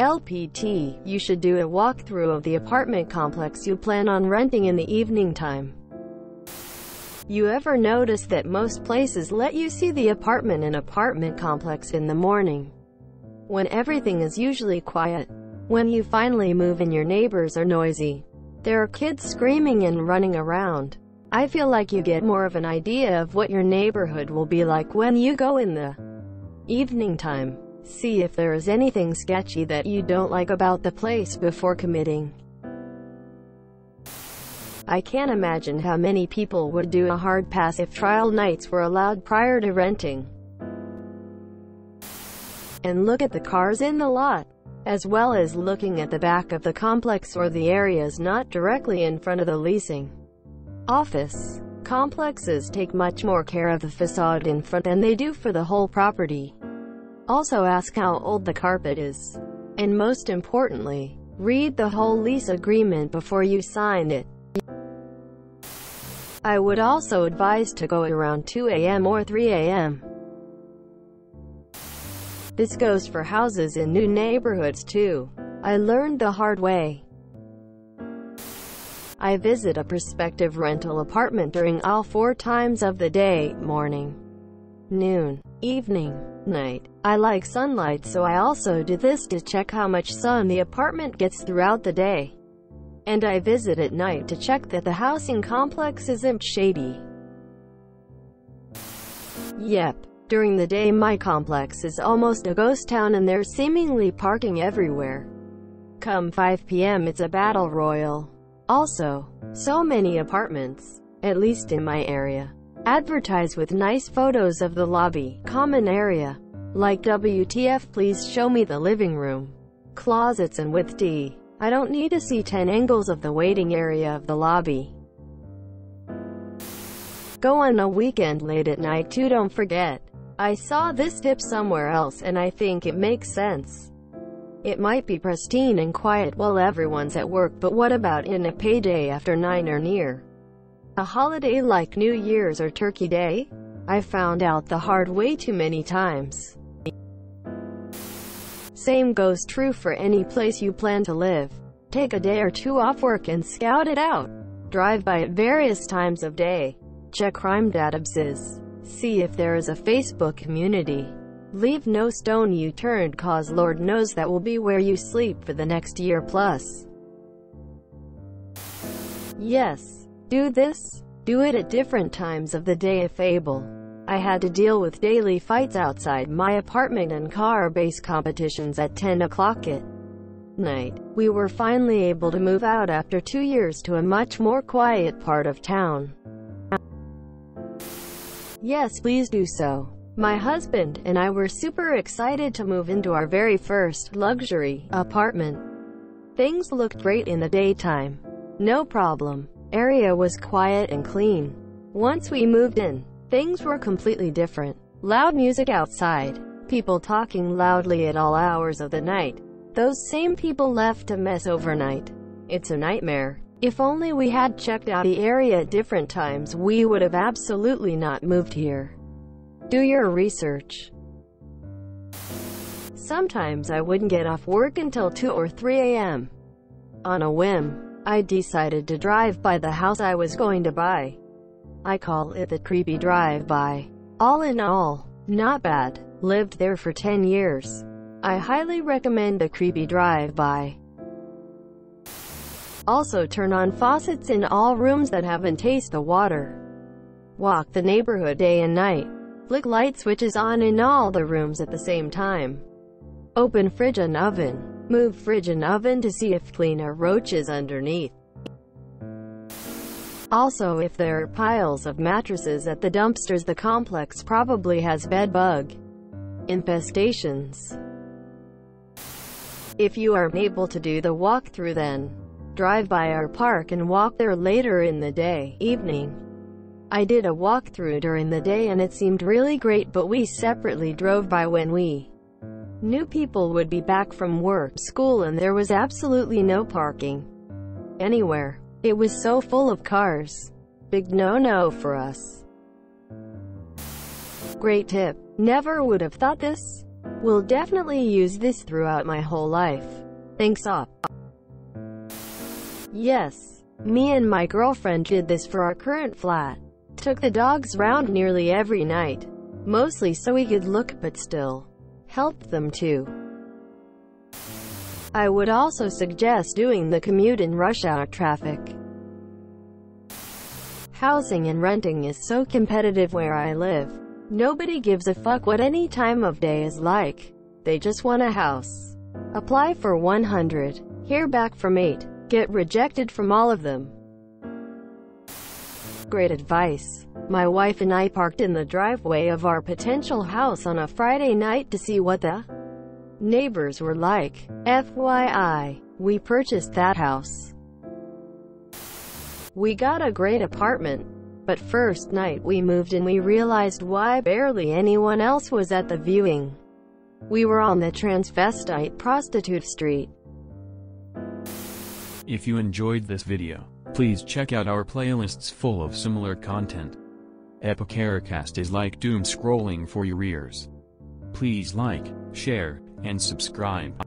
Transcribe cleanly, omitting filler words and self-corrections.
LPT, you should do a walkthrough of the apartment complex you plan on renting in the evening time. You ever notice that most places let you see the apartment complex in the morning, when everything is usually quiet? When you finally move in, your neighbors are noisy. There are kids screaming and running around. I feel like you get more of an idea of what your neighborhood will be like when you go in the evening time. See if there is anything sketchy that you don't like about the place before committing. I can't imagine how many people would do a hard pass if trial nights were allowed prior to renting. And look at the cars in the lot, as well as looking at the back of the complex or the areas not directly in front of the leasing office. Complexes take much more care of the facade in front than they do for the whole property. Also ask how old the carpet is. And most importantly, read the whole lease agreement before you sign it. I would also advise to go around 2 a.m. or 3 a.m. This goes for houses in new neighborhoods too. I learned the hard way. I visit a prospective rental apartment during all 4 times of the day: morning, noon, evening, night. I like sunlight, so I also do this to check how much sun the apartment gets throughout the day. And I visit at night to check that the housing complex isn't shady. Yep. During the day my complex is almost a ghost town and there's seemingly parking everywhere. Come 5 p.m. it's a battle royal. Also, so many apartments, at least in my area, advertise with nice photos of the lobby, common area. Like, WTF, please show me the living room, closets, and with D. I don't need to see 10 angles of the waiting area of the lobby. Go on a weekend late at night too, don't forget. I saw this tip somewhere else and I think it makes sense. It might be pristine and quiet while everyone's at work, but what about in a payday after 9 or near a holiday like New Year's or Turkey Day? I found out the hard way too many times. Same goes true for any place you plan to live. Take a day or 2 off work and scout it out. Drive by at various times of day. Check crime databases. See if there is a Facebook community. Leave no stone unturned, cause Lord knows that will be where you sleep for the next year plus. Yes, do this. Do it at different times of the day if able. I had to deal with daily fights outside my apartment and car-based competitions at 10 o'clock at night. We were finally able to move out after 2 years to a much more quiet part of town. Yes, please do so. My husband and I were super excited to move into our very first luxury apartment. Things looked great in the daytime. No problem. Area was quiet and clean. Once we moved in, things were completely different. Loud music outside. People talking loudly at all hours of the night. Those same people left a mess overnight. It's a nightmare. If only we had checked out the area at different times, we would have absolutely not moved here. Do your research. Sometimes I wouldn't get off work until 2 or 3 a.m. On a whim, I decided to drive by the house I was going to buy. I call it the creepy drive-by. All in all, not bad. Lived there for 10 years. I highly recommend the creepy drive-by. Also turn on faucets in all rooms that haven't tasted the water. Walk the neighborhood day and night. Flick light switches on in all the rooms at the same time. Open fridge and oven. Move fridge and oven to see if clean or roaches underneath. Also, if there are piles of mattresses at the dumpsters, the complex probably has bed bug infestations. If you are able to do the walkthrough, then drive by our park and walk there later in the day, evening. I did a walkthrough during the day and it seemed really great, but we separately drove by when we knew people would be back from work, school, and there was absolutely no parking anywhere. It was so full of cars. Big no-no for us. Great tip. Never would have thought this. Will definitely use this throughout my whole life. Thanks up. Yes, me and my girlfriend did this for our current flat. Took the dogs round nearly every night. Mostly so we could look, but still helped them too. I would also suggest doing the commute in rush hour traffic. Housing and renting is so competitive where I live. Nobody gives a fuck what any time of day is like. They just want a house. Apply for 100. Hear back from 8. Get rejected from all of them. Great advice. My wife and I parked in the driveway of our potential house on a Friday night to see what the neighbors were like. FYI, we purchased that house. We got a great apartment. But first night we moved in, we realized why barely anyone else was at the viewing. We were on the transvestite prostitute street. If you enjoyed this video, please check out our playlists full of similar content. Epicaricast is like doom scrolling for your ears. Please like, share, and subscribe.